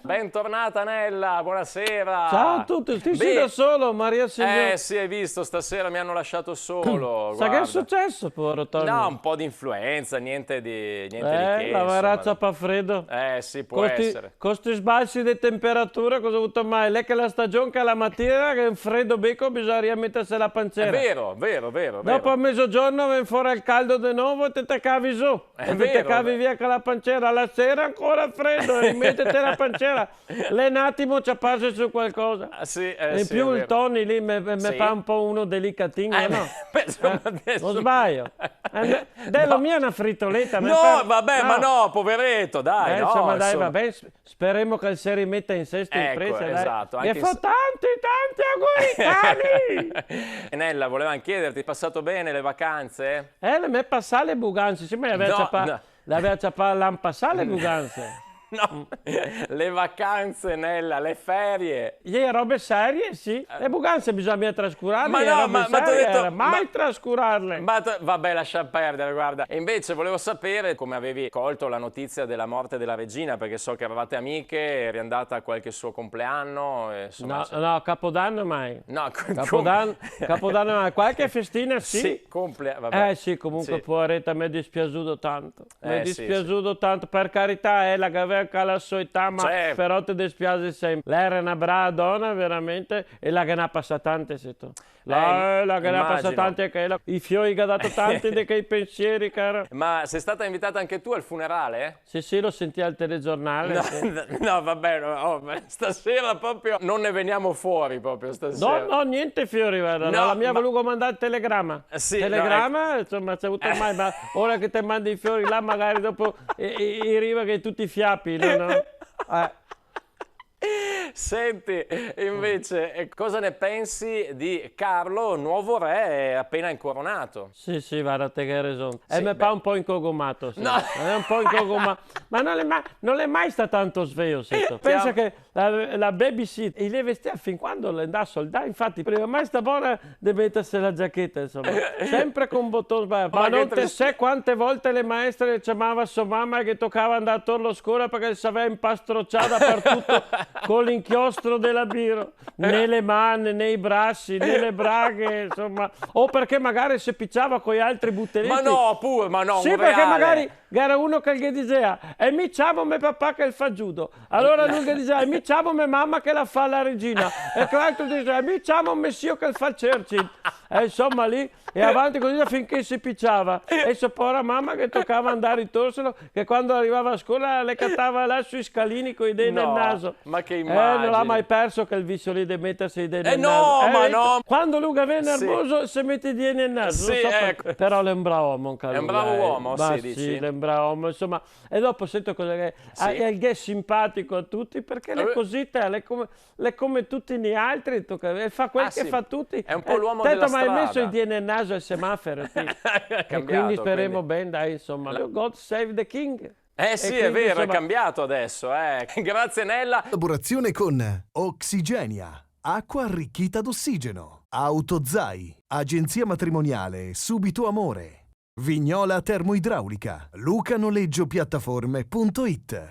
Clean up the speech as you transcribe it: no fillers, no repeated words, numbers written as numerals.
Bentornata Nella, buonasera. Ciao a tutti, sei da solo, Maria Signore. Sì, hai visto, stasera mi hanno lasciato solo. Sa che è successo, povero Tony? No, un po' di influenza, niente di che. La varazza pa' freddo. Sì, può essere. Con sti sbalzi di temperatura, cosa ho avuto mai? Lei che la stagione che la mattina, che è un freddo becco, bisogna mettersi la pancera. È vero. Dopo a mezzogiorno viene fuori il caldo di nuovo e te cavi su. È Te vero, cavi via con la pancera. La sera ancora freddo e mettete la pancera. Lei un attimo ci appassa su qualcosa. Sì, in sì, più il Tony lì mi fa un po' uno delicatino, no? Non sbaglio. Dello mia è una frittoletta. No, vabbè, ma no, poveretto, dai, no. Insomma, dai, vabbè, speriamo che si rimetta in sesto in presa. Esatto. E fa tanti auguri, cani! E Nella, volevamo chiederti, hai passato bene le vacanze? Le me passare le buganze, sì, ma l'aveva ciappato l'anno passato le buganze. No, le vacanze, Nella, le ferie. Le robe serie, sì. Le buganze bisogna trascurarle. Ma no, ma ti ho detto... mai trascurarle. Vabbè, lascia perdere, guarda. E invece volevo sapere come avevi colto la notizia della morte della regina, perché so che eravate amiche, eri andata a qualche suo compleanno. E, insomma, no, Capodanno mai. No, Capodanno mai. Qualche festina, sì. Sì, vabbè. Sì, comunque, sì. poveretta, mi è dispiaciuto tanto. Mi è dispiaciuto sì. tanto, per carità, la che aveva la sua età, ma però ti dispiace sempre. Lei era una brava donna, veramente, e la che ne ha passato tante, se tu. La che ne ha passato tante, i fiori che ha dato tanti di quei pensieri, cara. Ma sei stata invitata anche tu al funerale? Sì, lo senti al telegiornale. No, vabbè, stasera proprio non ne veniamo fuori proprio stasera. No, niente fiori, guarda. La mia ha voluto mandare il telegramma. Sì, telegramma, insomma, c'è avuto mai, ma ora che ti mandi i fiori là, magari dopo arriva che tutti i fiappi, no? Senti, invece, cosa ne pensi di Carlo, nuovo re, appena incoronato? Sì, guarda, te che hai ragione. Mi fa un po' incogomato, sì. No. È un po' incogomato. Ma non è mai stato tanto sveglio, sento. Pensa che la babysitter, le vestiva fin quando le andava a soldare, infatti, prima mai sta buona di mettersi la giacchetta, insomma. Sempre con bottone sbagliato. Ma non te sai quante volte le maestre le chiamava sua mamma che toccava andare attorno alla scuola perché si aveva impastrocciata dappertutto con l'inchiostro della biro, né le mani, né i bracci, né le braghe, insomma, o perché magari si picciava con gli altri buttelletti. Ma no, sì, perché magari era uno che gli diceva, e mi chiamo mio papà che fa judo, allora lui gli diceva, e mi chiamo mia mamma che la fa la regina, e l'altro diceva, e mi chiamo messio che fa il Churchill, e insomma lì, e avanti così finché si picciava, e sua povera mamma che toccava andare in torsolo, che quando arrivava a scuola le cattava là sui scalini con i denti nel naso. Ma che immagine. Non l'ha mai perso che il vizio lì di mettersi i denti nel naso. Ma no! Quando lui è nervoso si mette i denti nel naso. Sì, ecco. Però è un bravo uomo, È un bravo uomo, sì, dici? Sì, è un bravo uomo, insomma. E dopo sento cosa che è il gay simpatico a tutti, perché le cosite, le come tutti gli altri, fa quel che fa tutti. È un po' l'uomo della strada. Ma hai messo i denti nel naso al semaforo, e quindi speriamo bene, dai, insomma. God save the king. Sì, quindi, è vero, insomma... è cambiato adesso, Grazie Nella. Collaborazione con Oxigenia, acqua arricchita d'ossigeno, Autozai, agenzia matrimoniale Subito Amore, Vignola Termoidraulica, lucanoleggiopiattaforme.it.